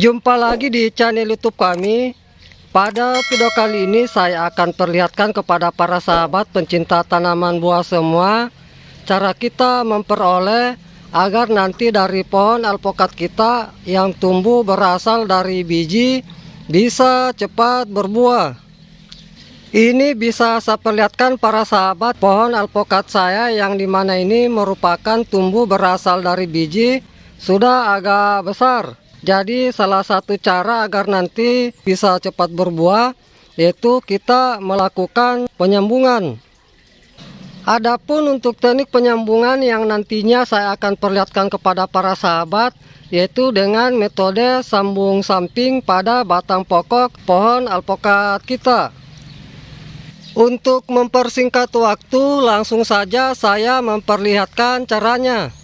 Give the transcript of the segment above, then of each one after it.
Jumpa lagi di channel YouTube kami. Pada video kali ini saya akan perlihatkan kepada para sahabat pencinta tanaman buah semua cara kita memperoleh agar nanti dari pohon alpukat kita yang tumbuh berasal dari biji bisa cepat berbuah. Ini bisa saya perlihatkan para sahabat pohon alpukat saya yang dimana ini merupakan tumbuh berasal dari biji sudah agak besar. Jadi salah satu cara agar nanti bisa cepat berbuah yaitu kita melakukan penyambungan. Adapun untuk teknik penyambungan yang nantinya saya akan perlihatkan kepada para sahabat yaitu dengan metode sambung samping pada batang pokok pohon alpukat kita. Untuk mempersingkat waktu, langsung saja saya memperlihatkan caranya.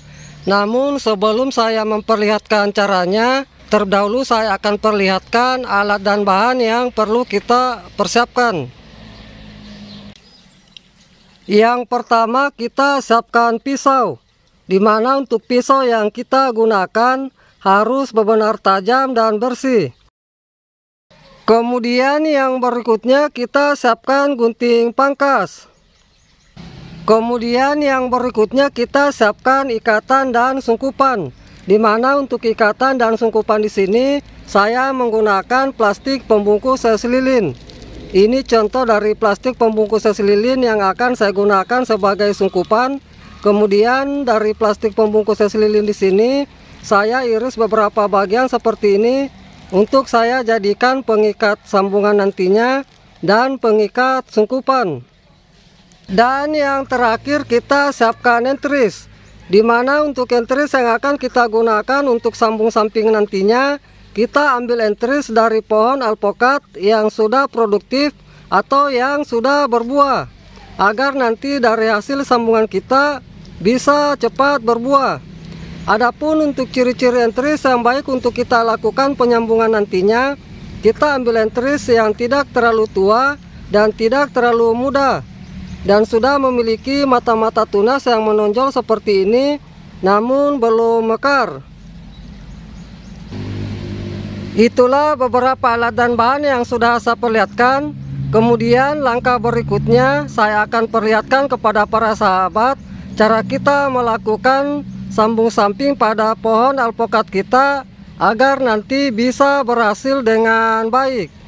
Namun sebelum saya memperlihatkan caranya, terdahulu saya akan perlihatkan alat dan bahan yang perlu kita persiapkan. Yang pertama kita siapkan pisau, dimana untuk pisau yang kita gunakan harus benar-benar tajam dan bersih. Kemudian yang berikutnya kita siapkan gunting pangkas. Kemudian yang berikutnya kita siapkan ikatan dan sungkupan. Dimana untuk ikatan dan sungkupan di sini saya menggunakan plastik pembungkus es lilin. Ini contoh dari plastik pembungkus es lilin yang akan saya gunakan sebagai sungkupan. Kemudian dari plastik pembungkus es lilin di sini saya iris beberapa bagian seperti ini untuk saya jadikan pengikat sambungan nantinya dan pengikat sungkupan. Dan yang terakhir kita siapkan entris, dimana untuk entris yang akan kita gunakan untuk sambung samping nantinya kita ambil entris dari pohon alpukat yang sudah produktif atau yang sudah berbuah agar nanti dari hasil sambungan kita bisa cepat berbuah. Adapun untuk ciri-ciri entris yang baik untuk kita lakukan penyambungan nantinya, kita ambil entris yang tidak terlalu tua dan tidak terlalu muda dan sudah memiliki mata-mata tunas yang menonjol seperti ini namun belum mekar. Itulah beberapa alat dan bahan yang sudah saya perlihatkan. Kemudian langkah berikutnya saya akan perlihatkan kepada para sahabat cara kita melakukan sambung samping pada pohon alpukat kita agar nanti bisa berhasil dengan baik.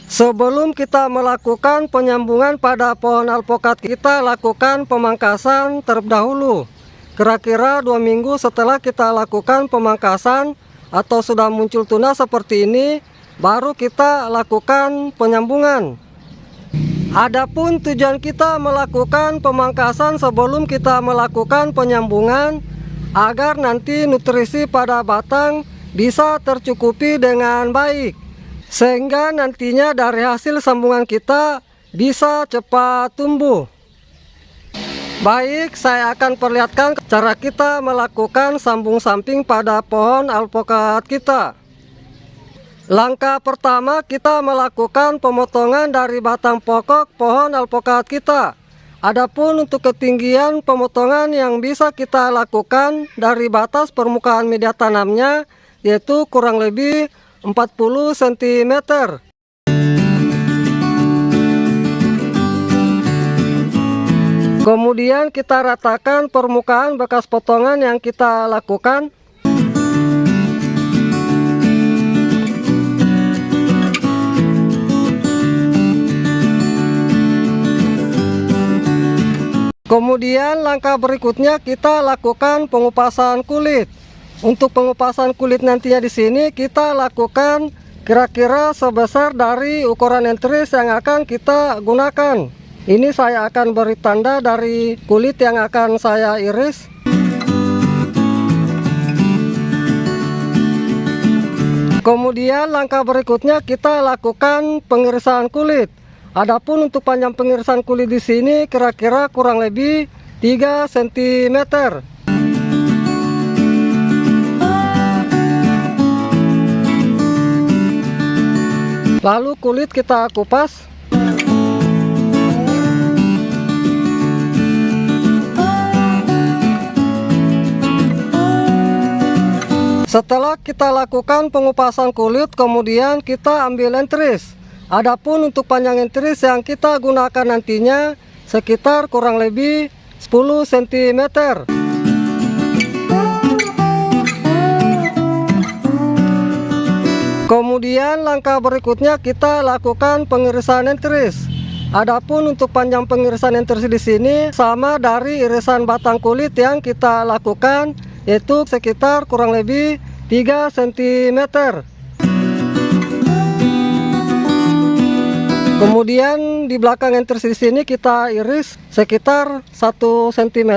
Sebelum kita melakukan penyambungan pada pohon alpukat kita lakukan pemangkasan terlebih dahulu. Kira-kira 2 minggu setelah kita lakukan pemangkasan atau sudah muncul tunas seperti ini, baru kita lakukan penyambungan. Adapun tujuan kita melakukan pemangkasan sebelum kita melakukan penyambungan agar nanti nutrisi pada batang bisa tercukupi dengan baik, sehingga nantinya dari hasil sambungan kita bisa cepat tumbuh. Baik, saya akan perlihatkan cara kita melakukan sambung samping pada pohon alpukat kita. Langkah pertama kita melakukan pemotongan dari batang pokok pohon alpukat kita. Adapun untuk ketinggian pemotongan yang bisa kita lakukan dari batas permukaan media tanamnya yaitu kurang lebih 40 cm. Kemudian kita ratakan permukaan bekas potongan yang kita lakukan. Kemudian langkah berikutnya kita lakukan pengupasan kulit. Untuk pengupasan kulit nantinya di sini kita lakukan kira-kira sebesar dari ukuran entris yang akan kita gunakan. Ini saya akan beri tanda dari kulit yang akan saya iris. Kemudian langkah berikutnya kita lakukan pengirisan kulit. Adapun untuk panjang pengirisan kulit di sini kira-kira kurang lebih 3 cm. Lalu kulit kita kupas. Setelah kita lakukan pengupasan kulit, kemudian kita ambil entris. Adapun untuk panjang entris yang kita gunakan nantinya sekitar kurang lebih 10 cm. Kemudian langkah berikutnya kita lakukan pengirisan entris. Adapun untuk panjang pengirisan entris di sini sama dari irisan batang kulit yang kita lakukan, yaitu sekitar kurang lebih 3 cm. Kemudian di belakang entris di sini kita iris sekitar 1 cm.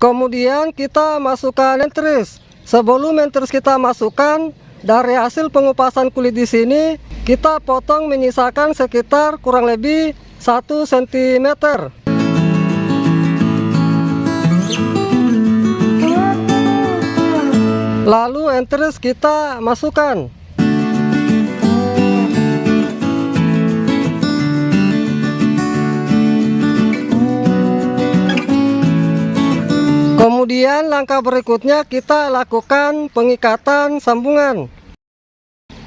Kemudian kita masukkan entris. Sebelum entris kita masukkan, dari hasil pengupasan kulit di sini kita potong menyisakan sekitar kurang lebih 1 cm. Lalu entris kita masukkan. Kemudian langkah berikutnya kita lakukan pengikatan sambungan.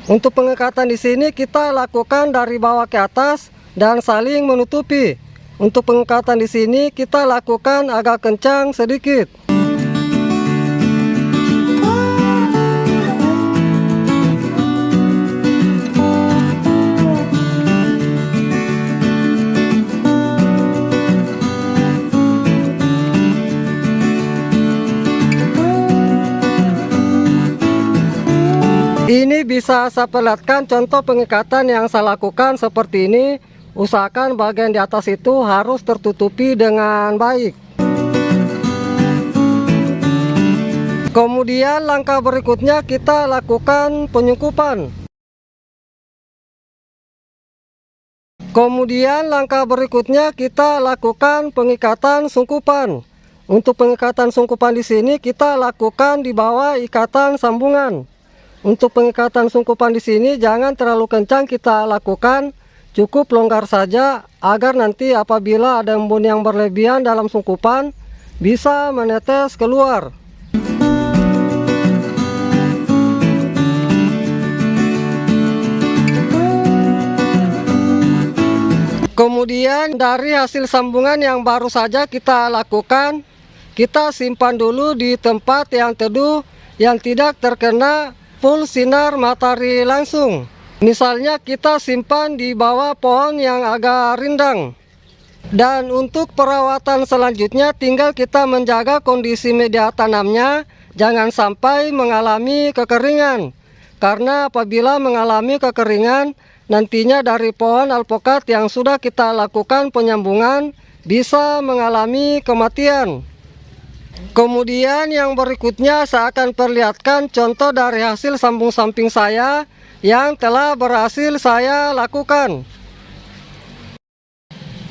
Untuk pengikatan di sini kita lakukan dari bawah ke atas dan saling menutupi. Untuk pengikatan di sini kita lakukan agak kencang sedikit. Ini bisa saya perlihatkan contoh pengikatan yang saya lakukan seperti ini. Usahakan bagian di atas itu harus tertutupi dengan baik. Kemudian langkah berikutnya kita lakukan penyungkupan. Kemudian langkah berikutnya kita lakukan pengikatan sungkupan. Untuk pengikatan sungkupan di sini kita lakukan di bawah ikatan sambungan. Untuk pengikatan sungkupan di sini jangan terlalu kencang kita lakukan, cukup longgar saja agar nanti apabila ada embun yang berlebihan dalam sungkupan bisa menetes keluar. Kemudian dari hasil sambungan yang baru saja kita lakukan, kita simpan dulu di tempat yang teduh yang tidak terkena full sinar matahari langsung. Misalnya kita simpan di bawah pohon yang agak rindang. Dan untuk perawatan selanjutnya tinggal kita menjaga kondisi media tanamnya jangan sampai mengalami kekeringan. Karena apabila mengalami kekeringan, nantinya dari pohon alpukat yang sudah kita lakukan penyambungan bisa mengalami kematian. Kemudian yang berikutnya saya akan perlihatkan contoh dari hasil sambung samping saya yang telah berhasil saya lakukan.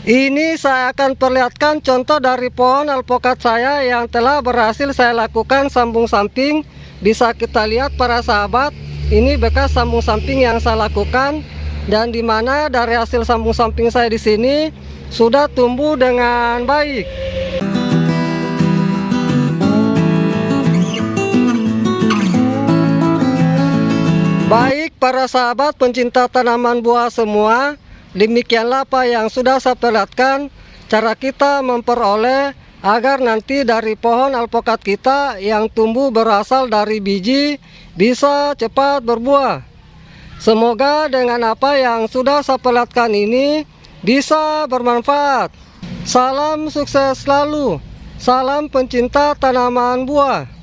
Ini saya akan perlihatkan contoh dari pohon alpukat saya yang telah berhasil saya lakukan sambung samping. Bisa kita lihat para sahabat, ini bekas sambung samping yang saya lakukan, dan dimana dari hasil sambung samping saya di sini sudah tumbuh dengan baik. Baik para sahabat pencinta tanaman buah semua, demikianlah apa yang sudah saya perlihatkan cara kita memperoleh agar nanti dari pohon alpukat kita yang tumbuh berasal dari biji bisa cepat berbuah. Semoga dengan apa yang sudah saya perlihatkan ini bisa bermanfaat. Salam sukses selalu, salam pencinta tanaman buah.